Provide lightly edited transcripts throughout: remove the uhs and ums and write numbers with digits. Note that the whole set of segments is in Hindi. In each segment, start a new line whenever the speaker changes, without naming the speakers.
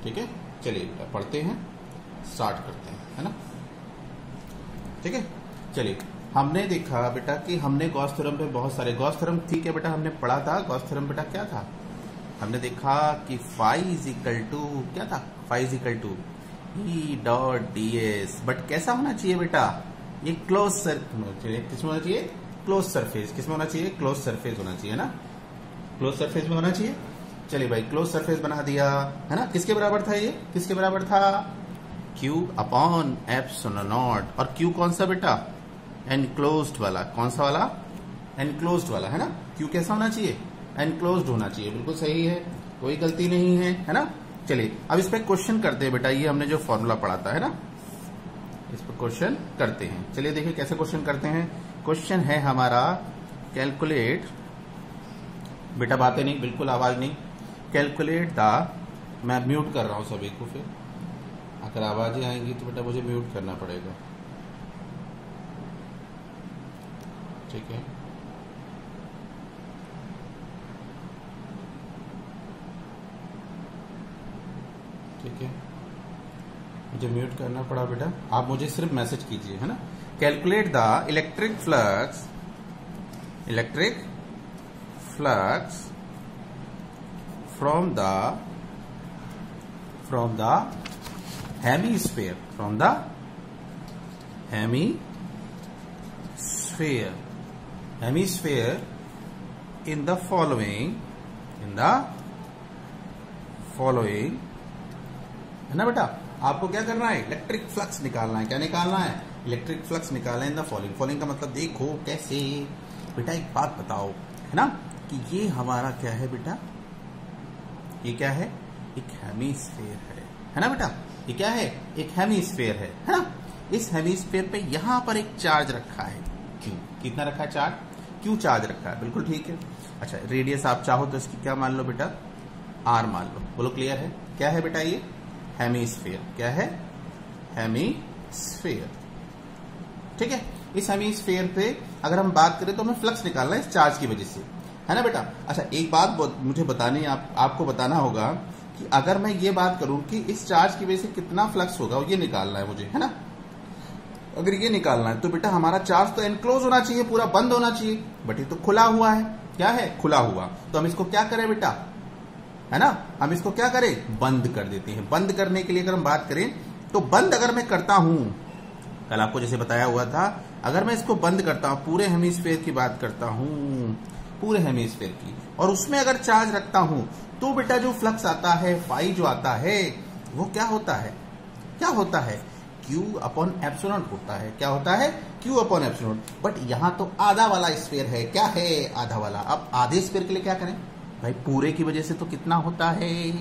ठीक है, चलिए बेटा पढ़ते हैं, स्टार्ट करते हैं, है ना। ठीक है, चलिए हमने देखा बेटा कि हमने गॉस थ्योरम पे बहुत सारे गॉस थ्योरम, ठीक है बेटा, हमने पढ़ा था गॉस थ्योरम बेटा क्या था। हमने देखा कि फाई इज इक्वल टू क्या था, phi is equal to E dot D S, but कैसा होना चाहिए बेटा, ये क्लोज सरफेस होना चाहिए। किसमें होना चाहिए, क्लोज सरफेस। किसमें होना चाहिए, क्लोज सरफेस होना चाहिए ना, क्लोज सरफेस में होना चाहिए। चलिए भाई क्लोज सरफेस बना दिया, है ना। किसके बराबर था ये, किसके बराबर था, Q अपॉन एप्सिलॉन नॉट। और Q कौन सा बेटा, एनक्लोज्ड वाला। कौन सा वाला, एनक्लोज्ड वाला, है ना। Q कैसा होना चाहिए, एनक्लोज्ड होना चाहिए। बिल्कुल सही है, कोई गलती नहीं है ना। चलिए अब इस पे क्वेश्चन करते हैं बेटा, ये हमने जो फॉर्मूला पढ़ा था, है ना, इस पर क्वेश्चन करते हैं। चलिए देखिए कैसे क्वेश्चन करते हैं। क्वेश्चन है हमारा कैलकुलेट, बेटा बातें नहीं, बिल्कुल आवाज नहीं, कैलकुलेट द, मैं म्यूट कर रहा हूं सभी को, फिर अगर आवाजें आएंगी तो बेटा मुझे म्यूट करना पड़ेगा, ठीक है। ठीक है, मुझे म्यूट करना पड़ा बेटा, आप मुझे सिर्फ मैसेज कीजिए, है ना। Calculate the electric flux, electric flux from the hemisphere, from the hemisphere, hemisphere in the following, है ना बेटा। आपको क्या करना है, इलेक्ट्रिक फ्लक्स निकालना है। क्या निकालना है, इलेक्ट्रिक फ्लक्स निकालना है इन द फॉलोइंग। फॉलोइंग का मतलब देखो कैसे बेटा, एक बात बताओ, है ना, कि ये हमारा क्या है बेटा, ये क्या है, एक हेमीस्फीयर है ना बेटा। ये क्या है, एक हेमीस्फीयर है ना। इस हेमीस्फीयर पे यहां पर एक चार्ज रखा है, क्यू। कितना रखा है चार्ज, क्यू चार्ज रखा है, बिल्कुल ठीक है। अच्छा रेडियस आप चाहो तो इसकी क्या मान लो बेटा, आर मान लो। बोलो क्लियर है, क्या है बेटा ये, हेमीस्फीयर। क्या है, हेमीस्फीयर, ठीक है। इस हेमीस्फीयर पे अगर हम बात करें तो हमें फ्लक्स निकालना है इस चार्ज की वजह से, है ना बेटा। अच्छा एक बात मुझे बतानी, आपको बताना होगा कि अगर मैं ये बात करूं कि इस चार्ज की वजह से कितना फ्लक्स होगा, ये निकालना है मुझे, है ना। अगर ये निकालना है तो बेटा हमारा चार्ज तो एनक्लोज होना चाहिए, पूरा बंद होना चाहिए, बट ये तो खुला हुआ है। क्या है, खुला हुआ। तो हम इसको क्या करें बेटा, है ना, हम इसको क्या करें, बंद कर देते हैं। बंद करने के लिए अगर हम बात करें तो बंद अगर मैं करता हूं, कल आपको जैसे बताया हुआ था, अगर मैं इसको बंद करता हूं, पूरे हेमीस्फीयर की बात करता हूं, पूरे हेमीस्फीयर की, और उसमें अगर चार्ज रखता हूं, तो बेटा जो फ्लक्स आता है, फाई जो आता है, वो क्या होता है, क्या होता है, Q अपॉन एप्सिलॉन होता है। क्या होता है, Q अपॉन एप्सिलॉन। बट यहां तो आधा वाला स्फीयर है, क्या है, आधा वाला। अब आधे स्फीयर के लिए क्या करें भाई, पूरे की वजह से तो कितना होता है,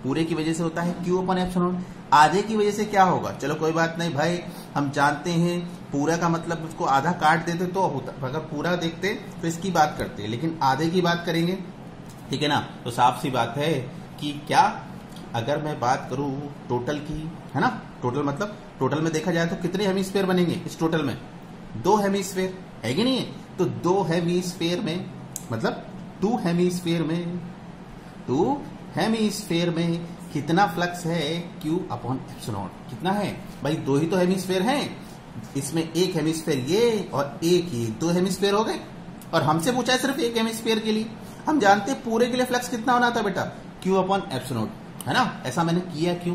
पूरे की वजह से होता है Q अपॉन एप्सिलॉन। आधे की वजह से क्या होगा, चलो कोई बात नहीं भाई, हम जानते हैं पूरा का मतलब उसको आधा काट देते तो होता, अगर पूरा देखते तो इसकी बात करते, लेकिन आधे की बात करेंगे, ठीक है ना। तो साफ सी बात है कि क्या, अगर मैं बात करूं टोटल की, है ना, टोटल मतलब टोटल में देखा जाए तो कितने हेमीस्फीयर बनेंगे इस टोटल में, 2 हेमीस्फीयर है कि नहीं है। तो 2 हेमीस्फीयर में मतलब 2 हेमीस्फीयर में कितना फ्लक्स है, Q अपॉन एप्सिलॉन। कितना है भाई, 2 ही तो हेमीस्फीयर हैं, इसमें एक हेमीस्फीयर ये और एक ये, 2 हेमीस्फीयर हो गए। और हमसे पूछा है सिर्फ एक हेमीस्फीयर के लिए, हम जानते हैं पूरे के लिए फ्लक्स कितना होना था बेटा, Q अपॉन एप्सिलॉन, है ना। ऐसा मैंने किया क्यों,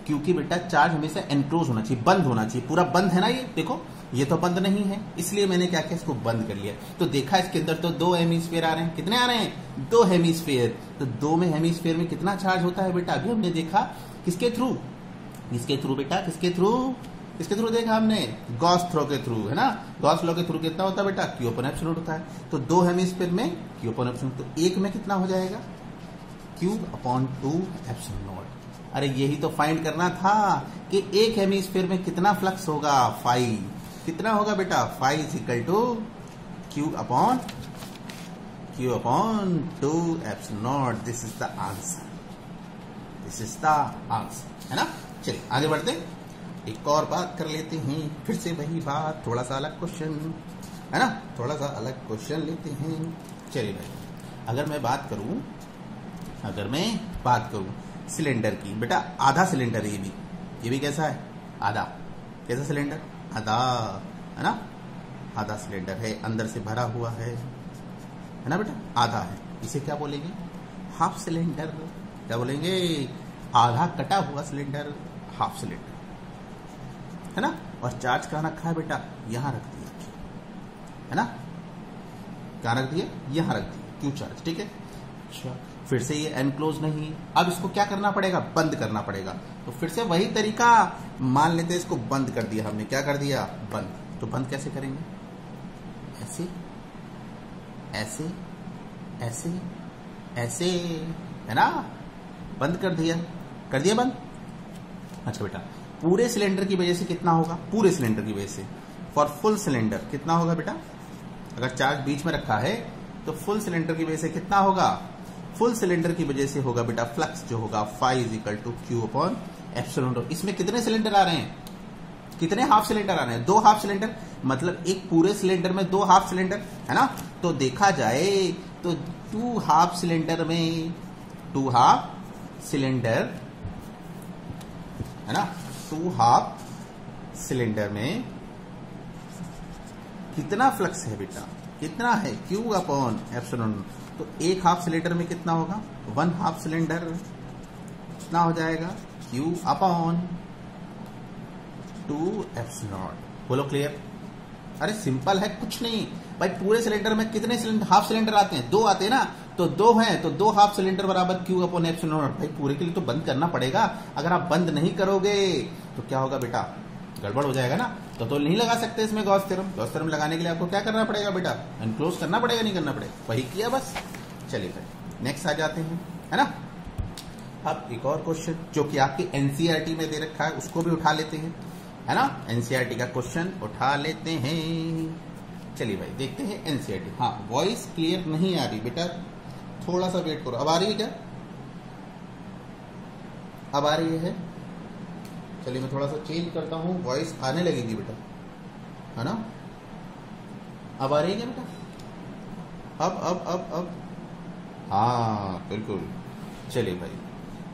क्योंकि बेटा चार्ज हमेशा एनक्लोज होना चाहिए, बंद होना चाहिए, पूरा बंद है ना। ये देखो ये तो बंद नहीं है, इसलिए मैंने क्या किया, इसको बंद कर लिया। तो देखा इसके अंदर तो 2 हेमीस्फीयर आ रहे हैं, कितने आ रहे हैं, 2 हेमीस्फीयर। तो 2 में हेमीस्फीयर में कितना चार्ज होता है बेटा, अभी हमने देखा किसके थ्रू, किसके थ्रू बेटा, किसके थ्रू, किसके थ्रू देखा हमने, गॉस थ्रो के थ्रू, है ना। गॉस लॉ के थ्रू कितना होता है बेटा, Q अपॉन एप्सिलॉन होता है। तो 2 हेमीस्फीयर में Q अपॉन एप्सिलॉन, तो एक में कितना हो जाएगा, Q अपॉन 2 एप्सिलॉन नॉट। अरे यही तो फाइंड करना था कि एक हेमीस्फीयर में कितना फ्लक्स होगा, फाई कितना होगा बेटा, phi is equal to Q upon 2 epsilon naught. This is the answer, this is the answer, है ना। चलिए आगे बढ़ते, एक और बात कर लेते हैं, फिर से वही बात, थोड़ा सा अलग क्वेश्चन, है ना, थोड़ा सा अलग क्वेश्चन लेते हैं। चलिए भाई अगर मैं बात करूं सिलेंडर की। बेटा आधा सिलेंडर है ये भी कैसा है? आधा। कैसा सिलेंडर? आधा, है ना? आधा सिलेंडर है, अंदर से भरा हुआ है ना बेटा? आधा है। इसे क्या बोलेंगे? Half cylinder. क्या बोलेंगे? आधा कटा हुआ सिलेंडर, हाफ सिलेंडर, है ना? और चार्ज कहाँ रखा है बेटा? यहां रख दिया, है ना? कहाँ रख दिए? यहां रख दिए, क्यू चार्ज। ठीक है, अच्छा फिर से ये एनक्लोज नहीं, अब इसको क्या करना पड़ेगा? बंद करना पड़ेगा। तो फिर से वही तरीका, मान लेते हैं इसको बंद कर दिया हमने। क्या कर दिया? बंद। तो बंद कैसे करेंगे? ऐसे ऐसे ऐसे ऐसे, है ना? बंद कर दिया, कर दिया बंद। अच्छा बेटा, पूरे सिलेंडर की वजह से कितना होगा? पूरे सिलेंडर की वजह से फॉर फुल सिलेंडर कितना होगा बेटा? अगर चार्ज बीच में रखा है तो फुल सिलेंडर की वजह से कितना होगा? फुल सिलेंडर की वजह से होगा बेटा फ्लक्स जो होगा phi = Q/ε0। इसमें कितने सिलेंडर आ रहे हैं? कितने हाफ सिलेंडर आ रहे हैं? 2 हाफ सिलेंडर, मतलब एक पूरे सिलेंडर में 2 हाफ सिलेंडर, है ना? तो देखा जाए तो 2 हाफ सिलेंडर में 2 हाफ सिलेंडर, है ना? 2 हाफ सिलेंडर में कितना फ्लक्स है बेटा? कितना है? Q/ε0। तो एक हाफ सिलेंडर में कितना होगा? 1 हाफ सिलेंडर कितना हो जाएगा? Q/2ε0। बोलो क्लियर? अरे सिंपल है, कुछ नहीं भाई। पूरे सिलेंडर में कितने सिलेंडर, हाफ सिलेंडर आते हैं? 2 आते हैं ना? तो 2 हैं तो 2 हाफ सिलेंडर बराबर Q/ε0। भाई पूरे के लिए तो बंद करना पड़ेगा। अगर आप बंद नहीं करोगे तो क्या होगा बेटा? गड़बड़ हो जाएगा ना। तो नहीं लगा सकते इसमें गॉस थ्योरम। गॉस थ्योरम लगाने के लिए आपको क्या करना पड़ेगा बेटा? एनक्लोज करना पड़ेगा, नहीं करना पड़ेगा? वही किया बस। चलिए फिर नेक्स्ट आ जाते हैं, है ना? अब एक और क्वेश्चन जो कि आपकी एनसीईआरटी में दे रखा है, उसको भी उठा लेते हैं, है ना? एनसीईआरटी का क्वेश्चन उठा लेते हैं। चलिए भाई देखते हैं एनसीईआरटी। हाँ, वॉइस क्लियर नहीं आ रही बेटा, थोड़ा सा वेट करो। अब आ रही है क्या? अब आ रही है? चलिए मैं थोड़ा सा चेंज करता हूँ, वॉइस आने लगेगी बेटा, है ना? अब आ रही है क्या बेटा? अब हाँ बिल्कुल। चलिए भाई,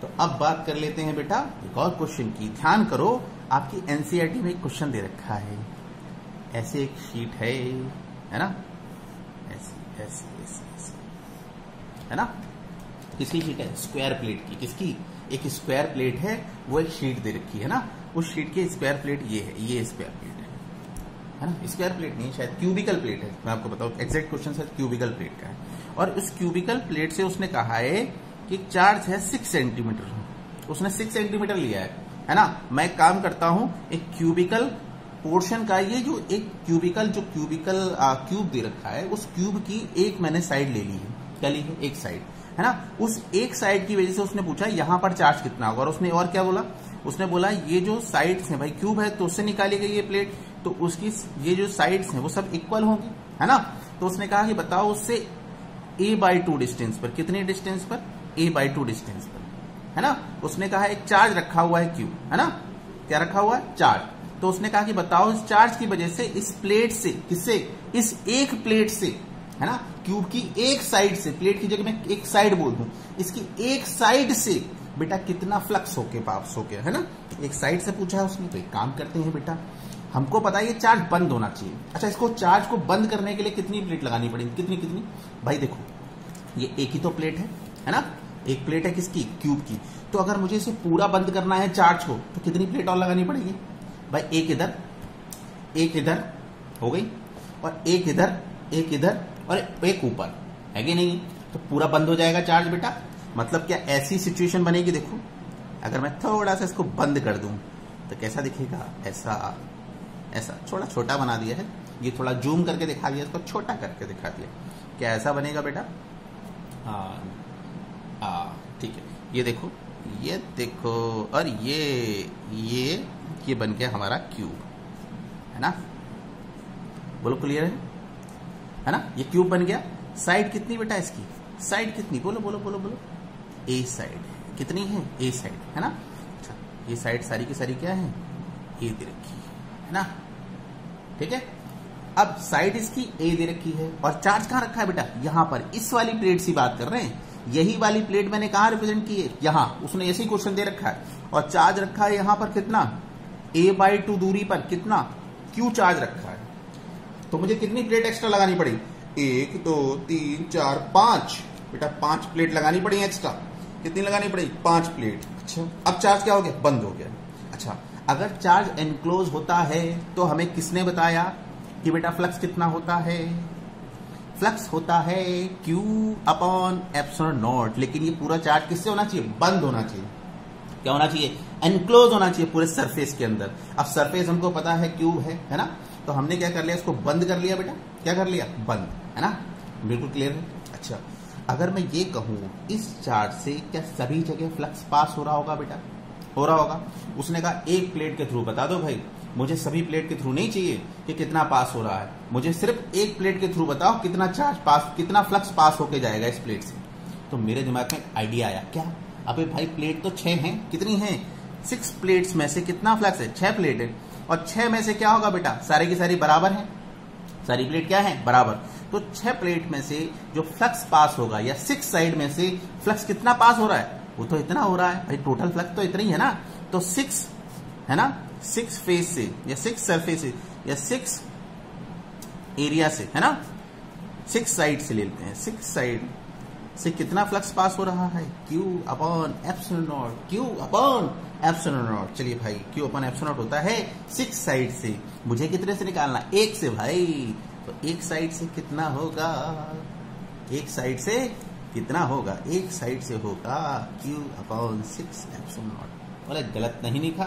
तो अब बात कर लेते हैं बेटा एक और क्वेश्चन की। ध्यान करो, आपकी एनसीईआरटी में एक क्वेश्चन दे रखा है। ऐसे एक शीट है ना? ऐसी ऐसी ऐसी ऐसी, है ना? किसकी शीट है? स्क्वायर प्लेट की। किसकी? एक स्क्वायर प्लेट है, वो एक शीट दे रखी है ना? उस शीट की स्क्वायर प्लेट ये है, ये स्क्वायर प्लेट है ना? स्क्वायर प्लेट नहीं, शायद क्यूबिकल प्लेट है। मैं आपको बताऊं, एग्जैक्ट क्वेश्चन शायद क्यूबिकल प्लेट का है। और उस क्यूबिकल प्लेट से उसने कहा है कि चार्ज है 6 सेंटीमीटर। उसने 6 सेंटीमीटर लिया है ना? मैं एक काम करता हूं, एक क्यूबिकल पोर्शन का, ये जो एक क्यूबिकल क्यूब दे रखा है, उस क्यूब की एक मैंने साइड ले ली है। क्या ली है? एक साइड, है ना? उस एक साइड की वजह से उसने पूछा यहां पर चार्ज कितना होगा। और उसने और क्या बोला? उसने बोला ये जो साइड्स हैं भाई, क्यूब है तो उससे निकाली गई ये प्लेट, तो उसकी ये जो साइड्स हैं वो सब इक्वल होंगी, है ना? तो उसने कहा कि बताओ उससे a/2 डिस्टेंस पर, कितने डिस्टेंस पर? a/2 डिस्टेंस पर, है ना? उसने कहा एक चार्ज रखा हुआ है Q, है ना? क्या रखा हुआ है? चार्ज। तो उसने कहा कि बताओ इस चार्ज की वजह से इस प्लेट से, किससे? इस एक प्लेट से, है ना? क्यूब की एक साइड से, प्लेट की जगह मैं एक साइड बोल दूं, इसकी एक साइड से बेटा कितना फ्लक्स होके वापस हो गया, है ना? एक साइड से पूछा है उसने। तो एक काम करते हैं बेटा, हमको पता है ये चार्ज बंद होना चाहिए। अच्छा, इसको चार्ज को बंद करने के लिए कितनी प्लेट लगानी पड़ेगी? कितनी कितनी भाई? देखो ये एक ही तो प्लेट है ना? एक प्लेट है किसकी? क्यूब की। तो अगर मुझे इसे पूरा बंद करना है चार्ज को, तो कितनी प्लेट और लगानी पड़ेगी भाई? एक इधर हो गई, और एक इधर और एक ऊपर, है कि नहीं? तो पूरा बंद हो जाएगा चार्ज बेटा। मतलब क्या ऐसी सिचुएशन बनेगी? देखो अगर मैं थोड़ा सा इसको बंद कर दूं तो कैसा दिखेगा? ऐसा थोड़ा छोटा बना दिया है, ये थोड़ा जूम करके दिखा दिया, इसको छोटा करके दिखा दिया। क्या ऐसा बनेगा बेटा? हाँ ठीक है। ये देखो और ये बन गया हमारा क्यूब, है ना? बोलो क्लियर है ना? ये क्यूब बन गया। साइड कितनी बेटा इसकी? साइड कितनी? बोलो। ए साइड कितनी है? ए साइड, है ना? अच्छा, ये साइड सारी की सारी क्या है? ए दे रखी है ना? ठीक है। अब साइड इसकी ए दे रखी है, और चार्ज कहां रखा है बेटा? यहां पर। इस वाली प्लेट से बात कर रहे हैं यही वाली प्लेट मैंने कहां रिप्रेजेंट की है, यहां। उसने ऐसे ही क्वेश्चन दे रखा है और चार्ज रखा है यहां पर कितना, a/2 दूरी पर कितना q चार्ज रखा है। तो मुझे कितनी प्लेट एक्स्ट्रा लगानी पड़ी, 1 2 3 4 5 बेटा 5 प्लेट लगानी पड़ी एक्स्ट्रा। कितनी लगानी पड़ी, 5 प्लेट। अच्छा अब चार्ज क्या हो गया, बंद हो गया। अच्छा अगर चार्ज एनक्लोज होता है तो हमें किसने बताया कि बेटा फ्लक्स कितना होता है, फ्लक्स होता है Q/ε0। लेकिन ये पूरा चार्ज किससे होना चाहिए, बंद होना चाहिए। क्या होना चाहिए, एनक्लोज होना चाहिए पूरे सरफेस के अंदर। अब सरफेस हमको पता है क्यूब है ना, तो हमने क्या कर लिया, इसको बंद कर लिया बेटा। क्या कर लिया, बंद, है ना, बिल्कुल क्लियर है। अच्छा अगर मैं ये कहूं इस चार्ज से क्या सभी जगह फ्लक्स पास हो रहा होगा बेटा, हो रहा होगा। उसने कहा एक प्लेट के थ्रू बता दो भाई, मुझे सभी प्लेट के थ्रू नहीं चाहिए कि कितना पास हो रहा है, मुझे सिर्फ एक प्लेट के थ्रू बताओ कितना चार्ज पास, कितना फ्लक्स पास होके जाएगा इस प्लेट से। तो मेरे दिमाग में आइडिया आया, क्या, अबे भाई प्लेट तो 6 हैं, कितनी हैं, 6 प्लेट्स में से कितना फ्लक्स है, 6 प्लेट है। और 6 में से क्या होगा बेटा, सारे की सारी बराबर है, सारी प्लेट क्या है, बराबर। तो 6 प्लेट में से जो फ्लक्स पास होगा या 6 साइड में से फ्लक्स कितना पास हो रहा है, वो तो इतना हो रहा है भाई, टोटल फ्लक्स तो इतना ही है ना। तो 6 है ना, 6 फेस से या 6 सरफेस से या 6 एरिया से, है ना, 6 साइड से ले लेते हैं, 6 साइड से कितना फ्लक्स पास हो रहा है, Q/ε0, Q/ε0। चलिए भाई Q/ε0 होता है 6 साइड से, मुझे कितने से निकालना, 1 से भाई। तो एक साइड से कितना होगा, एक साइड से कितना होगा, एक साइड से होगा Q/6/ε0। बोले गलत नहीं लिखा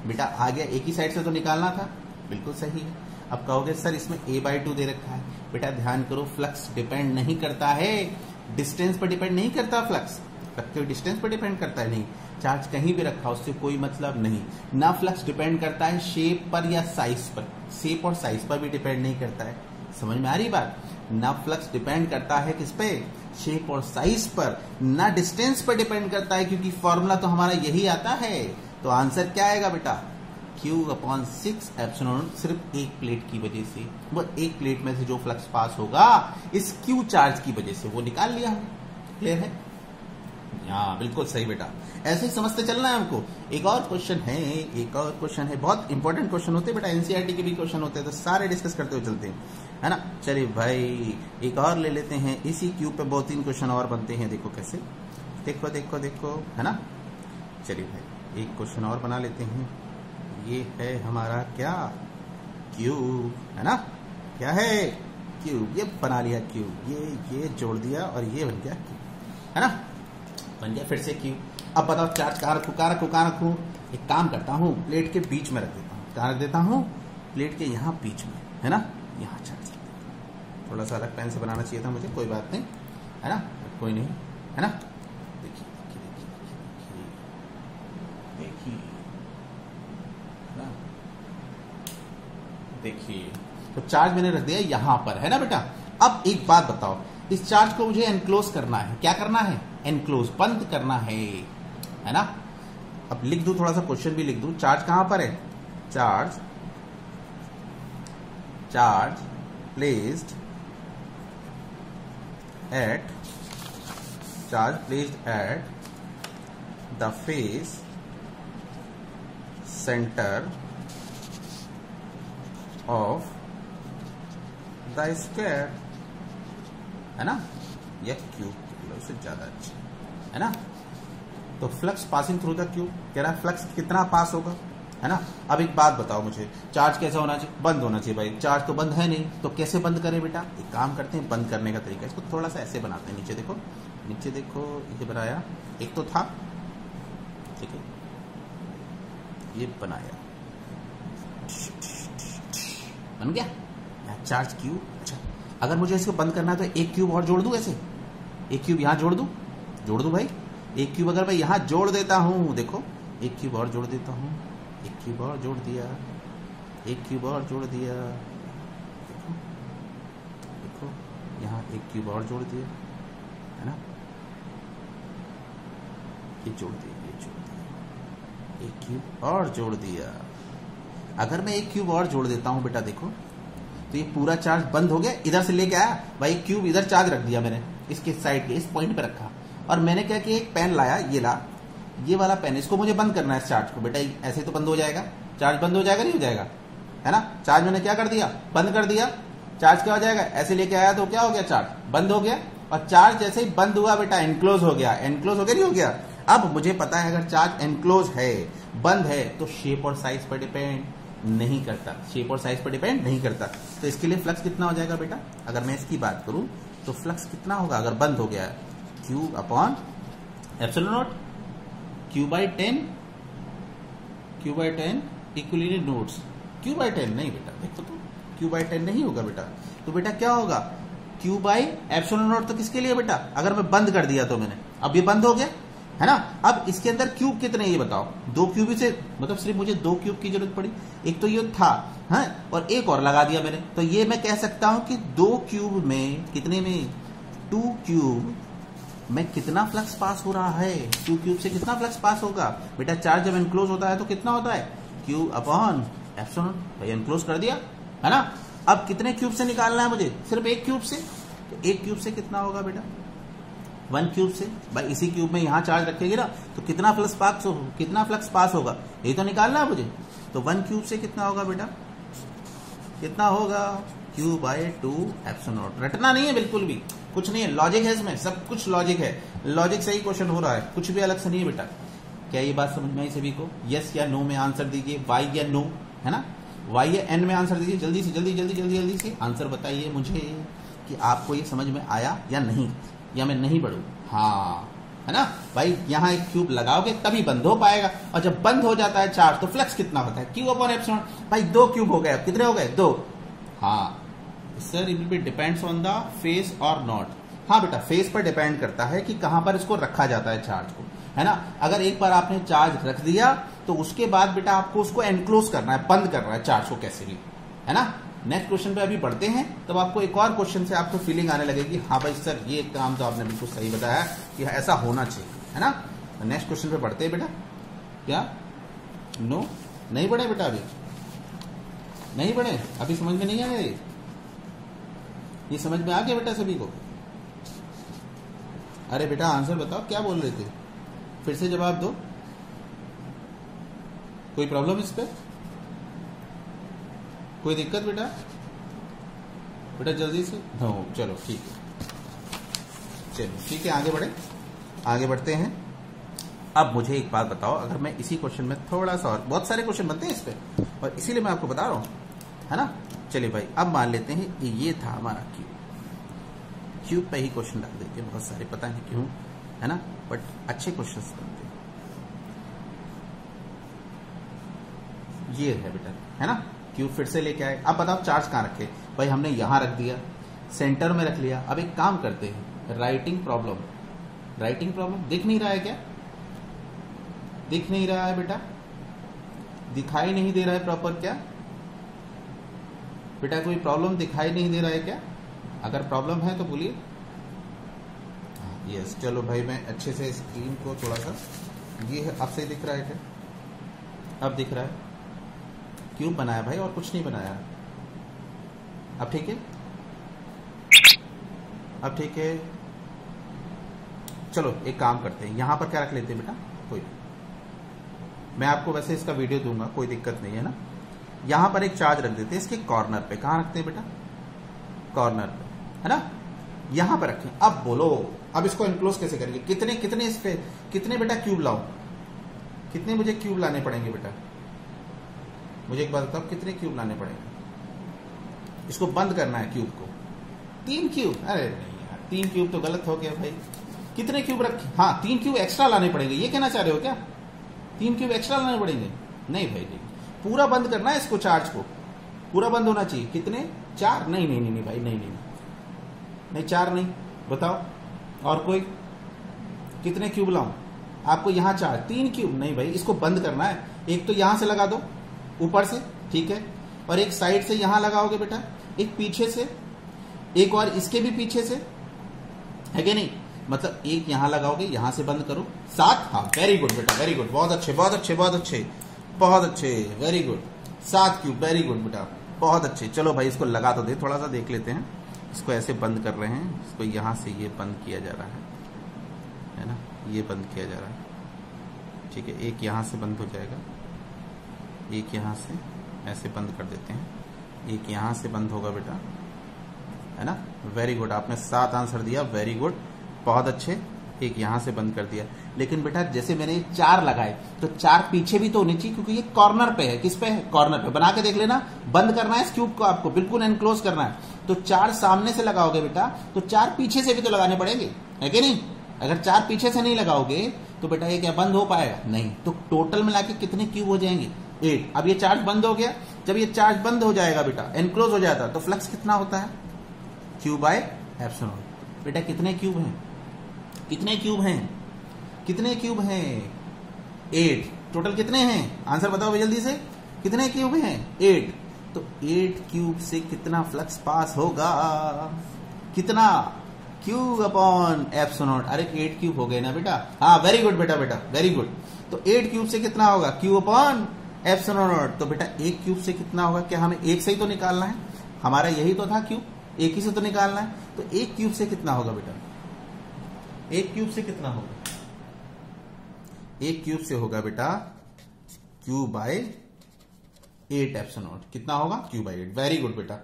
बेटा, आ गया, एक ही साइड से तो निकालना था, बिल्कुल सही है। अब कहोगे सर इसमें a/2 दे रखा है, बेटा ध्यान करो फ्लक्स डिपेंड नहीं करता है डिस्टेंस पर, डिपेंड नहीं करता फ्लक्स, रखे हुए डिस्टेंस पर डिपेंड करता है, नहीं। चार्ज कहीं भी रखा उससे कोई मतलब नहीं। ना फ्लक्स डिपेंड करता है शेप पर या साइज पर, शेप और साइज पर भी डिपेंड नहीं करता है, समझ में आ रही बात। ना फ्लक्स डिपेंड करता है किस पे, शेप और साइज पर, ना डिस्टेंस पर डिपेंड करता है, क्योंकि फॉर्मूला तो हमारा यही आता है। तो आंसर क्या आएगा बेटा, Q/6/ε0, सिर्फ एक प्लेट की वजह से, वो एक प्लेट में से जो फ्लक्स पास होगा इस Q चार्ज की वजह से, वो निकाल लिया हमने। क्लियर है, हाँ बिल्कुल सही बेटा, ऐसे ही समझते चलना है हमको। एक और क्वेश्चन है, एक और क्वेश्चन है, बहुत इंपॉर्टेंट क्वेश्चन होते हैं बेटा, एनसीईआरटी के भी क्वेश्चन होते हैं, तो सारे डिस्कस करते हुए चलते हैं, है ना। चलिए भाई एक और ले लेते हैं, इसी Q पे 2-3 क्वेश्चन और बनते हैं, देखो कैसे, देखो देखो देखो, है ना। चलिए भाई एक क्वेश्चन और बना लेते हैं, ये है हमारा क्या, क्यूब, है ना, क्या है, क्यूब। ये बना लिया क्यूब, ये जोड़ दिया और ये बन गया क्यूब, है ना, बन गया फिर से क्यूब। अब बताओ चार्ज कहाँ रखूँ, कहाँ रखूँ, कहाँ रखूँ। एक काम करता हूँ, प्लेट के बीच में रख देता हूँ, कहाँ रख देता हूँ, प्लेट के यहाँ बीच में, है ना, यहाँ चार्ज। थोड़ा सा अलग पेन से बनाना चाहिए था मुझे, कोई बात नहीं, है ना, कोई नहीं, है ना। देखिए देखिए देखिए, तो चार्ज मैंने रख दिया यहां पर, है ना बेटा। अब एक बात बताओ, इस चार्ज को मुझे एनक्लोज करना है, क्या करना है, एनक्लोज, बंद करना है ना। अब लिख दूं, थोड़ा सा क्वेश्चन भी लिख दूं, चार्ज कहां पर है, charge placed at the face centre of the square, है ना, यह क्यूब से ज्यादा अच्छा, है ना। तो flux passing through the cube, कह रहा है फ्लक्स कितना पास होगा, है ना। अब एक बात बताओ मुझे, चार्ज कैसा होना चाहिए, बंद होना चाहिए भाई, चार्ज तो बंद है नहीं, तो कैसे बंद करें बेटा। एक काम करते हैं, बंद करने का तरीका, इसको थोड़ा सा ऐसे बनाते हैं, नीचे देखो, नीचे देखो, ये बनाया, एक तो था, ठीक है, ये बनाया, बन गया चार्ज क्यूब। अच्छा अगर मुझे इसको बंद करना है तो एक क्यूब और जोड़ दूं, ऐसे एक क्यूब यहां जोड़ दूं भाई, एक क्यूब अगर मैं यहां जोड़ देता हूं, देखो एक क्यूब और जोड़ देता हूं, एक क्यूब और जोड़ दिया, एक क्यूब और जोड़ दिया, देखो देखो यहां एक क्यूब और जोड़ दिया, है ना, ये जोड़ दिया, एक क्यूब और जोड़ दिया। अगर मैं एक क्यूब और जोड़ देता हूं बेटा, देखो तो ये पूरा चार्ज बंद हो गया, इधर से लेके आया भाई, क्यूब इधर चार्ज रख दिया मैंने, इसके साइड के इस पॉइंट पे रखा, और मैंने क्या किया, एक पेन लाया, ये वाला पेन, इसको मुझे बंद करना है इस चार्ज को। बेटा ऐसे तो बंद हो जाएगा, चार्ज बंद हो जाएगा, नहीं हो जाएगा, है ना। चार्ज मैंने क्या कर दिया, बंद कर दिया। चार्ज क्या हो जाएगा, ऐसे लेके आया तो क्या हो गया, चार्ज बंद हो गया। और चार्ज जैसे ही बंद हुआ बेटा एनक्लोज हो गया, एनक्लोज हो गया, नहीं हो गया। अब मुझे पता है अगर चार्ज एनक्लोज है, बंद है, तो शेप और साइज पर डिपेंड नहीं करता, शेप और साइज पर डिपेंड नहीं करता। तो इसके लिए फ्लक्स कितना हो जाएगा बेटा, अगर मैं इसकी बात करूं तो फ्लक्स कितना होगा अगर बंद हो गया है, Q upon epsilon not, Q/10 equilibrium notes, Q/10 नहीं बेटा, देखो तो Q/10 नहीं होगा बेटा। तो बेटा क्या होगा, Q/एप्सिलॉन नॉट। तो किसके लिए बेटा, अगर मैं बंद कर दिया तो मैंने, अब ये बंद हो गया, है ना। अब इसके अंदर क्यूब कितने ये बताओ, 2 क्यूब से, मतलब सिर्फ मुझे 2 क्यूब की जरूरत पड़ी, एक तो ये था, है, और एक और लगा दिया मैंने। तो ये मैं कह सकता हूं कि 2 क्यूब में, कितने में, 2 क्यूब में कितना फ्लक्स पास हो रहा है, 2 क्यूब से कितना फ्लक्स पास होगा बेटा। चार्ज जब एनक्लोज होता है तो कितना होता है, Q अपॉन एप्सिलॉन। भाई एनक्लोज कर दिया, है ना। अब कितने क्यूब से निकालना है मुझे, सिर्फ 1 क्यूब से। तो 1 क्यूब से कितना होगा बेटा, 1 क्यूब से। भाई इसी क्यूब में यहां चार्ज रखेगी ना, तो कितना फ्लक्स पास होगा, ये तो निकालना है मुझे। तो 1 क्यूब से कितना होगा बेटा, कितना होगा, Q/2 एप्सिलॉन नॉट। रटना नहीं है बिल्कुल भी, कुछ नहीं है, लॉजिक है इसमें, सब कुछ लॉजिक है, लॉजिक से ही क्वेश्चन हो रहा है, कुछ भी अलग से नहीं है बेटा। क्या ये बात समझ में आई सभी को, यस या नो में आंसर दीजिए, वाई या नो, है ना, वाई या एन में आंसर दीजिए, जल्दी से जल्दी से आंसर बताइए मुझे कि आपको ये समझ में आया या नहीं, या मैं नहीं पढ़ूं। हाँ, है ना भाई, यहां एक क्यूब लगाओगे तभी बंद हो पाएगा, और जब बंद हो जाता है चार्ज तो फ्लक्स कितना होता है, Q अपॉन एप्सिलॉन। भाई 2 क्यूब हो गए, अब कितने हो गए, 2। हाँ sir, it will be depends on the face और नॉट। हाँ बेटा, फेस पर डिपेंड करता है कि कहां पर इसको रखा जाता है चार्ज को, है ना। अगर एक बार आपने चार्ज रख दिया तो उसके बाद बेटा आपको उसको एनक्लोज करना है, बंद करना है चार्ज को कैसे भी, है ना। नेक्स्ट क्वेश्चन पे अभी बढ़ते हैं, तब आपको एक और क्वेश्चन से आपको फीलिंग आने लगेगी, हाँ भाई सर ये काम तो आपने बिल्कुल सही बताया कि ऐसा होना चाहिए, है ना। नेक्स्ट क्वेश्चन पे बढ़ते हैं बेटा। क्या नो, नहीं बढ़े बेटा, अभी नहीं बढ़े, अभी समझ में नहीं आया, ये समझ में आ गया बेटा सभी को। अरे बेटा आंसर बताओ, क्या बोल रहे थे, फिर से जवाब दो। कोई प्रॉब्लम इस पे, कोई दिक्कत बेटा, बेटा जल्दी से। हाँ चलो ठीक है, चलो ठीक है, आगे बढ़ते हैं। अब मुझे एक बात बताओ, अगर मैं इसी क्वेश्चन में थोड़ा सा और, बहुत सारे क्वेश्चन बनते हैं इस पे, और इसीलिए मैं आपको बता रहा हूं, है ना। चलिए भाई, अब मान लेते हैं कि ये था हमारा क्यूब पे ही क्वेश्चन रख देते हैं, बहुत सारे, पता नहीं क्यों, है ना, बट अच्छे क्वेश्चन बनते हैं। ये है बेटा, है ना, क्यूब फिर से लेके आए। अब बताओ चार्ज कहां रखे, भाई हमने यहां रख दिया, सेंटर में रख लिया। अब एक काम करते हैं, राइटिंग प्रॉब्लम दिख नहीं रहा है क्या, दिख नहीं रहा है बेटा, दिखाई नहीं दे रहा है प्रॉपर क्या बेटा, कोई प्रॉब्लम दिखाई नहीं दे रहा है क्या, अगर प्रॉब्लम है तो बोलिए। यस, चलो भाई मैं अच्छे से स्क्रीन को थोड़ा सा, ये है, अब सही दिख रहा है क्या, अब दिख रहा है, क्यूब बनाया भाई और कुछ नहीं बनाया, अब ठीक है, अब ठीक है। चलो एक काम करते हैं, यहां पर क्या रख लेते हैं बेटा, कोई, मैं आपको वैसे इसका वीडियो दूंगा, कोई दिक्कत नहीं है ना। यहां पर एक चार्ज रख देते हैं इसके कॉर्नर पे, कहां रखते हैं बेटा, कॉर्नर पे, है ना, यहां पर रखें। अब बोलो, अब इसको एनक्लोज कैसे करेंगे, कितने इस पे, कितने बेटा क्यूब लाऊं, कितने मुझे क्यूब लाने पड़ेंगे बेटा, मुझे एक बात बताओ, कितने क्यूब लाने पड़ेंगे, इसको बंद करना है क्यूब को, 3 क्यूब। अरे नहीं यार, 3 क्यूब तो गलत हो गया भाई, कितने क्यूब रखे, हाँ 3 क्यूब एक्स्ट्रा लाने पड़ेंगे, ये कहना चाह रहे हो क्या, 3 क्यूब एक्स्ट्रा लाने पड़ेंगे, नहीं भाई नहीं, पूरा बंद करना है इसको, चार्ज को पूरा बंद होना चाहिए। कितने, 4, नहीं भाई, नहीं 4 नहीं, बताओ और कोई, कितने क्यूब लाऊं, आपको यहां 4, 3 क्यूब नहीं भाई, इसको बंद करना है। एक तो यहां से लगा दो ऊपर से, ठीक है, और एक साइड से यहां लगाओगे बेटा, एक पीछे से, एक और इसके भी पीछे से, है कि नहीं, मतलब एक यहां लगाओगे, यहां से बंद करो, 7, हाँ वेरी गुड बेटा, वेरी गुड, बहुत अच्छे, very good, 7 cube, very good बेटा, बहुत अच्छे। चलो भाई इसको लगा तो दे, थोड़ा सा देख लेते हैं, इसको ऐसे बंद कर रहे हैं, इसको यहां से ये बंद किया जा रहा है, है ना, ये बंद किया जा रहा है, ठीक है। एक यहाँ से बंद हो जाएगा, एक यहाँ से ऐसे बंद कर देते हैं, एक यहाँ से बंद होगा बेटा, है ना। वेरी गुड, आपने 7 आंसर दिया, वेरी गुड, बहुत अच्छे। एक यहाँ से बंद कर दिया, लेकिन बेटा जैसे मैंने 4 लगाए तो 4 पीछे भी तो होने चाहिए, क्योंकि ये कॉर्नर पे है। किस पे है? कॉर्नर पे। बना के देख लेना, बंद करना है इस क्यूब को, आपको बिल्कुल एनक्लोज करना है। तो 4 सामने से लगाओगे बेटा, तो 4 पीछे से भी तो लगाने पड़ेंगे, है कि नहीं? अगर 4 पीछे से नहीं लगाओगे तो बेटा ये क्या बंद हो पाएगा? नहीं। तो टोटल मिला के कितने क्यूब हो जाएंगे? 8। अब ये चार्ज बंद हो गया, जब ये चार्ज बंद हो जाएगा बेटा, एनक्लोज हो जाता, तो फ्लक्स कितना होता है? Q by epsilon. बेटा कितने क्यूब हैं? कितने क्यूब हैं? कितने क्यूब हैं? 8। टोटल कितने हैं? आंसर बताओ भाई जल्दी से, कितने क्यूब हैं? 8। तो 8 क्यूब से कितना फ्लक्स पास होगा? कितना? Q upon epsilon. अरे 8 क्यूब हो गए ना बेटा? हाँ वेरी गुड बेटा, बेटा वेरी गुड। तो 8 क्यूब से कितना होगा? Q upon epsilon. तो बेटा 1 क्यूब से कितना होगा? क्या हमें 1 से ही तो निकालना है? हमारा यही तो था क्यूब, 1 ही से तो निकालना है। तो 1 क्यूब से कितना होगा बेटा? 1 क्यूब से कितना होगा? 1 क्यूब से होगा बेटा Q बाय 8 एप्सिलॉन। कितना होगा? Q by 8। वेरी गुड बेटा,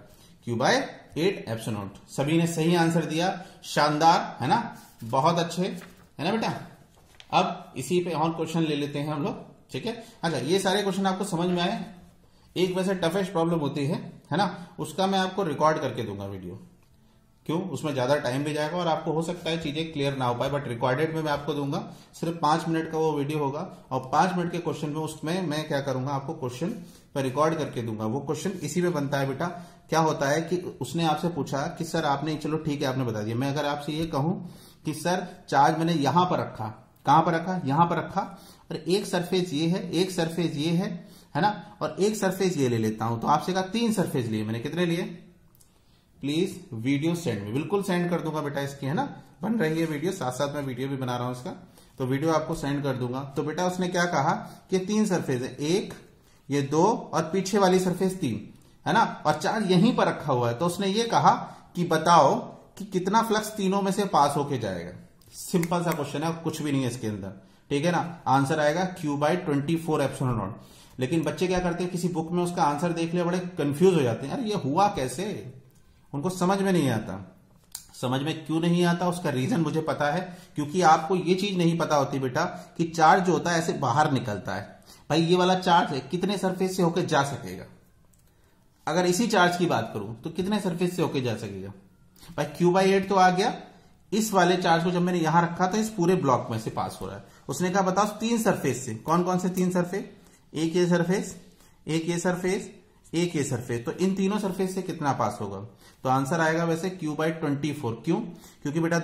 Q बाय 8 एप्सिलॉन। सभी ने सही आंसर दिया, शानदार, है ना, बहुत अच्छे, है ना बेटा। अब इसी पे और क्वेश्चन ले लेते हैं हम लोग, ठीक है। अच्छा, ये सारे क्वेश्चन आपको समझ में आए? एक वैसे टफेस्ट प्रॉब्लम होती है ना, उसका मैं आपको रिकॉर्ड करके दूंगा वीडियो। क्यों? उसमें ज्यादा टाइम भी जाएगा और आपको हो सकता है चीजें क्लियर ना हो पाए, बट रिकॉर्डेड में मैं आपको दूंगा। सिर्फ 5 मिनट का वो वीडियो होगा और 5 मिनट के क्वेश्चन में उसमें मैं क्या करूंगा, आपको क्वेश्चन पर रिकॉर्ड करके दूंगा। वो क्वेश्चन इसी में बनता है बेटा। क्या होता है कि उसने आपसे पूछा कि सर आपने, चलो ठीक है आपने बता दिया, मैं अगर आपसे ये कहूं कि सर चार्ज मैंने यहां पर रखा, कहां पर रखा? यहां पर रखा, और एक सरफेस ये है, एक सरफेस ये है ना, और एक सरफेस ये ले लेता हूं। तो आपसे कहा 3 सरफेस लिए मैंने, कितने लिए? प्लीज वीडियो सेंड में, बिल्कुल सेंड कर दूंगा बेटा इसकी, है ना, बन रही है वीडियो, साथ साथ मैं वीडियो भी बना रहा हूं इसका, तो वीडियो आपको सेंड कर दूंगा। तो बेटा उसने क्या कहा कि 3 सरफेस है, 1, ये 2 और पीछे वाली सरफेस 3, है ना, और चार्ज यहीं पर रखा हुआ है। तो उसने ये कहा कि बताओ कि कितना फ्लक्स तीनों में से पास होके जाएगा। सिंपल सा क्वेश्चन है, कुछ भी नहीं है इसके अंदर, ठीक है ना। आंसर आएगा Q बाय 24 एप्सिलॉन नॉट। लेकिन बच्चे क्या करते हैं, किसी बुक में उसका आंसर देख लिया, बड़े कंफ्यूज हो जाते हैं, अरे ये हुआ कैसे, उनको समझ में नहीं आता। समझ में क्यों नहीं आता, उसका रीजन मुझे पता है, क्योंकि आपको ये चीज नहीं पता होती बेटा कि चार्ज जो होता है ऐसे बाहर निकलता है। भाई ये वाला चार्ज है, कितने सरफेस से होकर जा सकेगा? अगर इसी चार्ज की बात करूं तो कितने सरफेस से होकर जा सकेगा? भाई Q बाय 8 तो आ गया, इस वाले चार्ज को जब मैंने यहां रखा तो इस पूरे ब्लॉक में से पास हो रहा है। उसने कहा बताओ 3 सरफेस से, कौन कौन से 3 सरफेस? एक ये सरफेस, एक ये सरफेस, एक ये सरफेस, तो इन तीनों सरफेस से कितना पास होगा? तो आंसर आएगा वैसे Q बाय 24। क्यों? क्योंकि बेटा